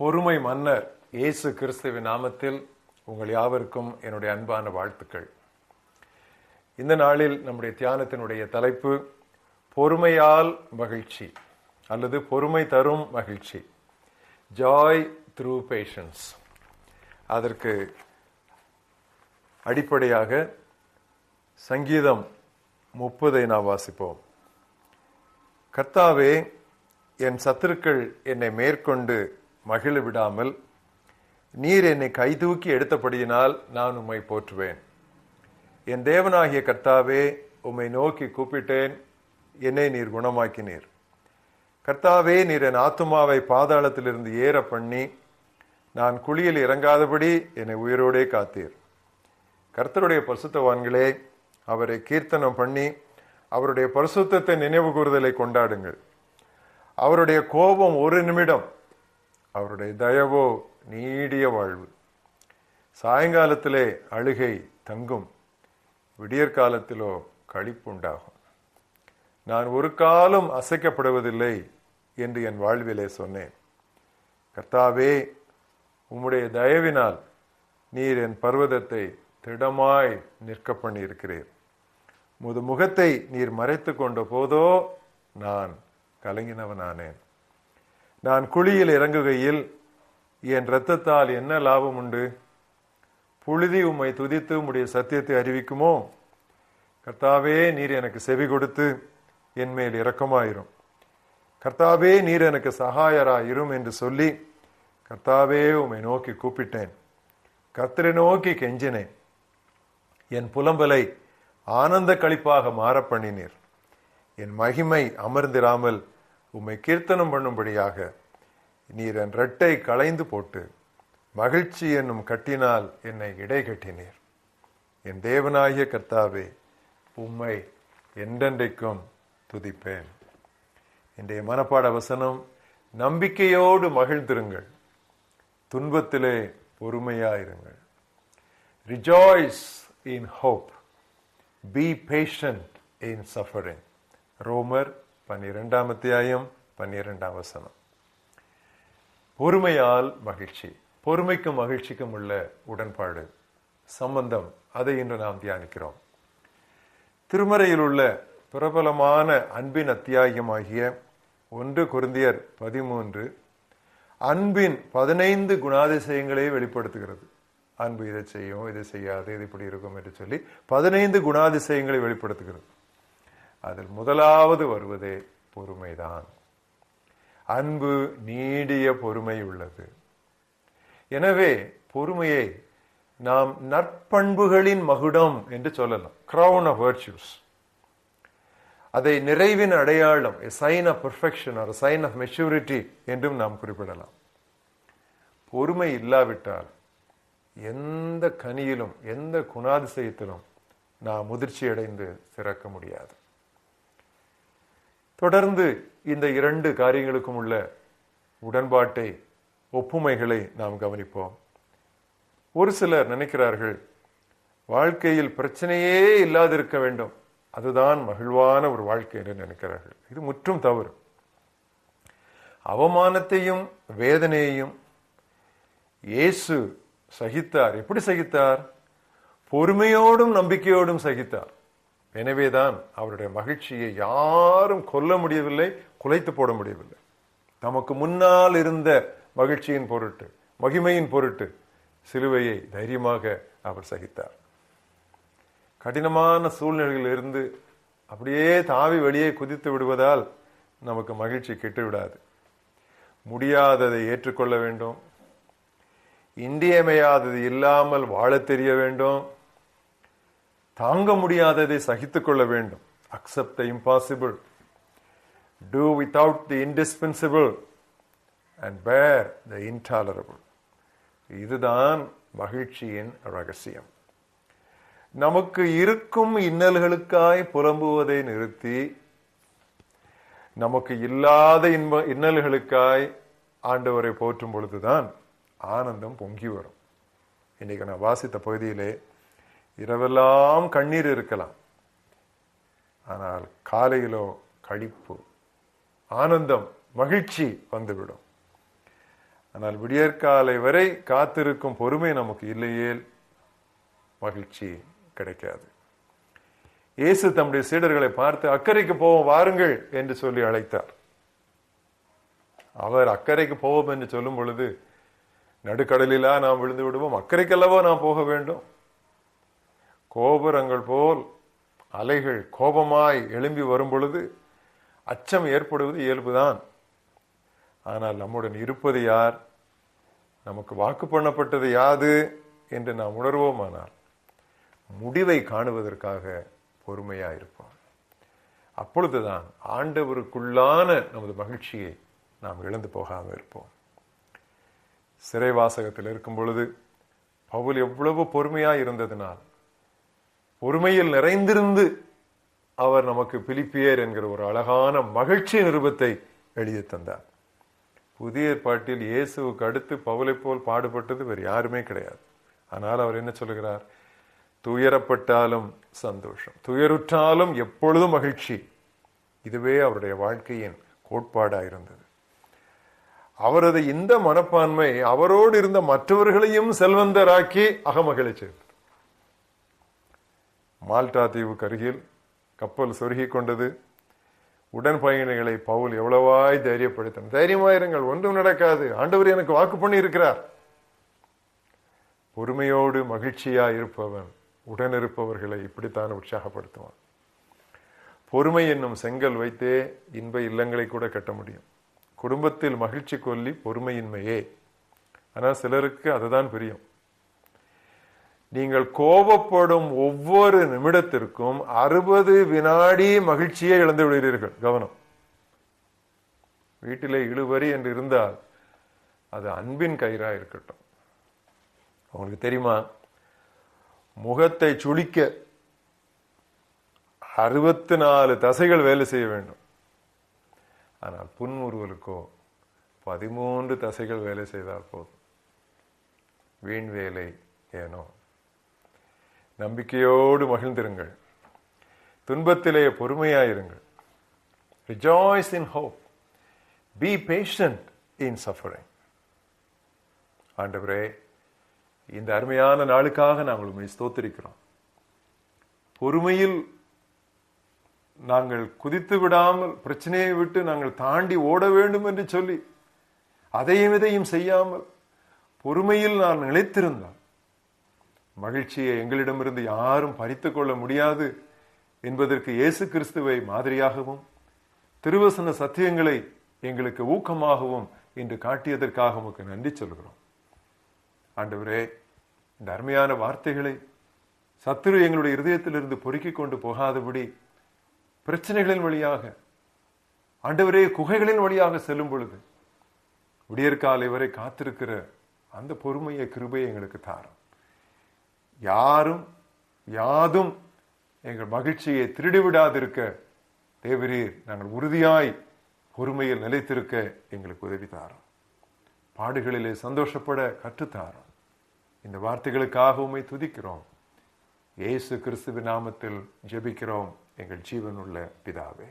பொறுமை மன்னர் இயேசு கிறிஸ்துவின் நாமத்தில் உங்கள் யாவருக்கும் என்னுடைய அன்பான வாழ்த்துக்கள். இந்த நாளில் நம்முடைய தியானத்தினுடைய தலைப்பு பொறுமையால் மகிழ்ச்சி அல்லது பொறுமை தரும் மகிழ்ச்சி, ஜாய் த்ரூ பேஷன்ஸ். அதற்கு அடிப்படையாக சங்கீதம் 30 நாம் வாசிப்போம். கர்த்தாவே, என் சத்துருக்கள் என்னை மேற்கொண்டு மகிழ விடாமல் நீர் என்னை கைதூக்கி எடுத்தபடியினால் நான் உம்மை போற்றுவேன். என் தேவனாகிய கர்த்தாவே, உம்மை நோக்கி கூப்பிட்டேன், என்னை நீர் குணமாக்கினீர். கர்த்தாவே, நீர் என் ஆத்துமாவை பாதாளத்திலிருந்து ஏற பண்ணி நான் குழியில் இறங்காதபடி என்னை உயிரோடே காத்தீர். கர்த்தருடைய பரிசுத்தவான்களே, அவரை கீர்த்தனம் பண்ணி அவருடைய பரிசுத்தத்தை நினைவு கூறுதலை கொண்டாடுங்கள். அவருடைய கோபம் ஒரு நிமிடம், அவருடைய தயவோ நீடிய வாழ்வு. சாயங்காலத்திலே அழுகை தங்கும், விடியற்காலத்திலோ களிப்புண்டாகும். நான் ஒரு காலம் அசைக்கப்படுவதில்லை என்று என் வாழ்விலே சொன்னேன். கர்த்தாவே, உம்முடைய தயவினால் நீர் என் பர்வதத்தை திடமாய் நிற்க பண்ணி இருக்கிறீர். முது முகத்தை நீர் மறைத்து கொண்ட போதோ நான் கலங்கினவனானேன். நான் குழியில் இறங்குகையில் என் இரத்தத்தால் என்ன லாபம் உண்டு? புழுதி உம்மை துதித்து உம்முடைய சத்தியத்தை அறிவிக்குமோ? கர்த்தாவே, நீர் எனக்கு செவி கொடுத்து என் மேல் இரக்கமாயிரும். கர்த்தாவே, நீர் எனக்கு சகாயராயிரும் என்று சொல்லி கர்த்தாவே, உம்மை நோக்கி கூப்பிட்டேன். கர்த்தரை நோக்கி கெஞ்சினேன். என் புலம்பலை ஆனந்த களிப்பாக மாற பண்ணினீர். என் மகிமை அமர்ந்திராமல் உம்மை கீர்த்தனம் பண்ணும்படியாக நீர் என் இரட்டை களைந்து போட்டு மகிழ்ச்சி என்னும் கட்டினால் என்னை இடை கட்டினீர். என் தேவனாகிய கர்த்தாவே, உம்மை என்றென்றைக்கும் துதிப்பேன். இன்றைய மனப்பாட வசனம், நம்பிக்கையோடு மகிழ்ந்திருங்கள், துன்பத்திலே பொறுமையாயிருங்கள். Rejoice in hope, be patient in suffering. ரோமர் 12 அத்தியாயம் 12 வசனம். பொறுமையால் மகிழ்ச்சி, பொறுமைக்கும் மகிழ்ச்சிக்கும் உள்ள உடன்பாடு, சம்பந்தம், அதை இன்று நாம் தியானிக்கிறோம். திருமறையில் உள்ள பிரபலமான அன்பின் அத்தியாயமாகிய 1 கொரிந்தியர் 13 அன்பின் 15 குணாதிசயங்களை வெளிப்படுத்துகிறது. அன்பு இதை செய்யும், இதை செய்யாது, இது இப்படி இருக்கும் என்று சொல்லி 15 குணாதிசயங்களை வெளிப்படுத்துகிறது. அதில் முதலாவது வருவதே பொறுமைதான். அன்பு நீடிய பொறுமை உள்ளது. எனவே பொறுமையை நாம் நற்பண்புகளின் மகுடம் என்று சொல்லலாம், crown of virtues. அதை நிறைவின் அடையாளம், a sign of perfection or a sign of maturity என்றும் நாம் குறிப்பிடலாம். பொறுமை இல்லாவிட்டால் எந்த கனியிலும் எந்த குணாதிசயத்திலும் நாம் முதிர்ச்சி அடைந்து சிறக்க முடியாது. தொடர்ந்து இந்த 2 காரியங்களுக்கும் உள்ள உடன்பாட்டை, ஒப்புமைகளை நாம் கவனிப்போம். ஒரு சிலர் நினைக்கிறார்கள், வாழ்க்கையில் பிரச்சனையே இல்லாதிருக்க வேண்டும், அதுதான் மகிழ்வான ஒரு வாழ்க்கை என்று நினைக்கிறார்கள். இது முற்றும் தவறு. அவமானத்தையும் வேதனையையும் இயேசு சகித்தார். எப்படி சகித்தார்? பொறுமையோடும் நம்பிக்கையோடும் சகித்தார். எனவேதான் அவருடைய மகிழ்ச்சியை யாரும் கொல்ல முடியவில்லை, குலைத்து போட முடியவில்லை. நமக்கு முன்னால் இருந்த மகிழ்ச்சியின் பொருட்டு, மகிமையின் பொருட்டு சிலுவையை தைரியமாக அவர் சகித்தார். கடினமான சூழ்நிலையில் இருந்து அப்படியே தாவி வெளியே குதித்து விடுவதால் நமக்கு மகிழ்ச்சி கெட்டுவிடாது. முடியாததை ஏற்றுக்கொள்ள வேண்டும், இன்றியமையாதது இல்லாமல் வாழ தெரிய வேண்டும், தாங்க முடியாததை சகித்துக் கொள்ள வேண்டும். Accept the impossible, do without the indispensable and bear the intolerable. இதுதான் மகிழ்ச்சியின் ரகசியம். நமக்கு இருக்கும் இன்னல்களுக்காய் புலம்புவதை நிறுத்தி நமக்கு இல்லாத இன்னல்களுக்காய் ஆண்டவரை போற்றும் பொழுதுதான் ஆனந்தம் பொங்கி வரும். இன்னைக்கு நான் வாசித்த பகுதியிலே இரவெல்லாம் கண்ணீர் இருக்கலாம், ஆனால் காலையிலோ களிப்பு, ஆனந்தம், மகிழ்ச்சி வந்துவிடும். ஆனால் விடியற்காலை வரை காத்திருக்கும் பொறுமை நமக்கு இல்லையே மகிழ்ச்சி கிடைக்காது. இயேசு தம்முடைய சீடர்களை பார்த்து அக்கறைக்கு போவோம் வாருங்கள் என்று சொல்லி அழைத்தார். அவர் அக்கறைக்கு போவோம் என்று சொல்லும் பொழுது, நடுக்கடலிலா நாம் விழுந்து விடுவோம், அக்கறைக்கல்லவோ நாம் போக வேண்டும். கோபுரங்கள் போல் அலைகள் கோபமாய் எழும்பி வரும் பொழுது அச்சம் ஏற்படுவது இயல்புதான். ஆனால் நம்முடன் இருப்பது யார், நமக்கு வாக்கு பண்ணப்பட்டது யாது என்று நாம் உணர்வோமானால் முடிவை காணுவதற்காக பொறுமையா இருப்போம். அப்பொழுதுதான் ஆண்டவருக்குள்ளான நமது மகிழ்ச்சியை நாம் இழந்து போகாமல் இருப்போம். சிறைவாசகத்தில் இருக்கும் பொழுது பவுல் எவ்வளவு பொறுமையா இருந்ததினால், பொறுமையில் நிறைந்திருந்து அவர் நமக்கு பிலிப்பியர் என்கிற ஒரு அழகான மகிழ்ச்சி நிருபத்தை எழுதி தந்தார். புதிய ஏற்பாட்டில் இயேசுவுக்கு அடுத்து பவுலை போல் பாடுபட்டது வேறு யாருமே கிடையாது. ஆனால் அவர் என்ன சொல்லுகிறார்? துயரப்பட்டாலும் சந்தோஷம், துயருற்றாலும் எப்பொழுதும் மகிழ்ச்சி. இதுவே அவருடைய வாழ்க்கையின் கோட்பாடாயிருந்தது. அவரது இந்த மனப்பான்மை அவரோடு இருந்த மற்றவர்களையும் செல்வந்தராக்கி அகமகிழ செய்தது. மால்டா தீவுக்கு அருகில் கப்பல் சொருகி கொண்டது. உடன் பயணிகளை பவுல் எவ்வளவாய் தைரியப்படுத்தினார். தைரியமாயிருங்கள், ஒன்றும் நடக்காது, ஆண்டவர் எனக்கு வாக்கு பண்ணி இருக்கிறார். பொறுமையோடு மகிழ்ச்சியா இருப்பவன் உடன் இருப்பவர்களை இப்படித்தான் உற்சாகப்படுத்துவான். பொறுமை என்னும் செங்கல் வைத்தே இன்ப இல்லங்களை கூட கட்ட முடியும். குடும்பத்தில் மகிழ்ச்சி கொல்லி பொறுமையின்மையே. ஆனால் சிலருக்கு அதுதான் பிரியம். நீங்கள் கோபப்படும் ஒவ்வொரு நிமிடத்திற்கும் 60 வினாடி மகிழ்ச்சியை இழந்து விடுகிறீர்கள். கவனம். வீட்டிலே இழுவரி என்று இருந்தால் அது அன்பின் கயிறா இருக்கட்டும். உங்களுக்கு தெரியுமா, முகத்தை சுளிக்க 64 தசைகள் வேலை செய்ய வேண்டும். ஆனால் புன்முறுவலுக்கோ 13 தசைகள் வேலை செய்தால் போதும். வீண் வேலை ஏனோ. நம்பிக்கையோடு மகிழ்ந்திருங்கள், துன்பத்திலே பொறுமையாயிருங்கள். Rejoice in hope, be patient in suffering. ஆண்டவரே, இந்த அருமையான நாளுக்காக நாங்கள் உம்மை ஸ்தோத்திரிக்கிறோம். பொறுமையில் நாங்கள் குதித்து விடாமல் பிரச்சனையை விட்டு நாங்கள் தாண்டி ஓட வேண்டும் என்று சொல்லி அதையும் இதையும் செய்யாமல் பொறுமையில் நான் நிலைத்திருந்தால் மகிழ்ச்சியை எங்களிடமிருந்து யாரும் பறித்துக் கொள்ள முடியாது என்பதற்கு இயேசு கிறிஸ்துவை மாதிரியாகவும் திருவசன சத்தியங்களை எங்களுக்கு ஊக்கமாகவும் இன்று காட்டியதற்காக உமக்கு நன்றி சொல்கிறோம். ஆண்டவரே, இந்த அருமையான வார்த்தைகளை சத்துரு எங்களுடைய இருதயத்திலிருந்து பொறுக்கிக் கொண்டு போகாதபடி பிரச்சனைகளின் வழியாக, ஆண்டவரே, குகைகளின் வழியாக செல்லும் பொழுது விடியற்காலை வரை காத்திருக்கிற அந்த பொறுமையை கிருபையை எங்களுக்கு தாரும். யாரும் யாதும் எங்கள் மகிழ்ச்சியை திருடிவிடாதிருக்க தேவரீர் நாங்கள் உறுதியாய் பொறுமையில் நிலைத்திருக்க எங்களுக்கு உதவி தாரும். பாடுகளிலே சந்தோஷப்பட கற்றுத்தாரும். இந்த வார்த்தைகளுக்காக உம்மை துதிக்கிறோம். இயேசு கிறிஸ்துவின் நாமத்தில் ஜெபிக்கிறோம் எங்கள் ஜீவனுள்ள பிதாவே.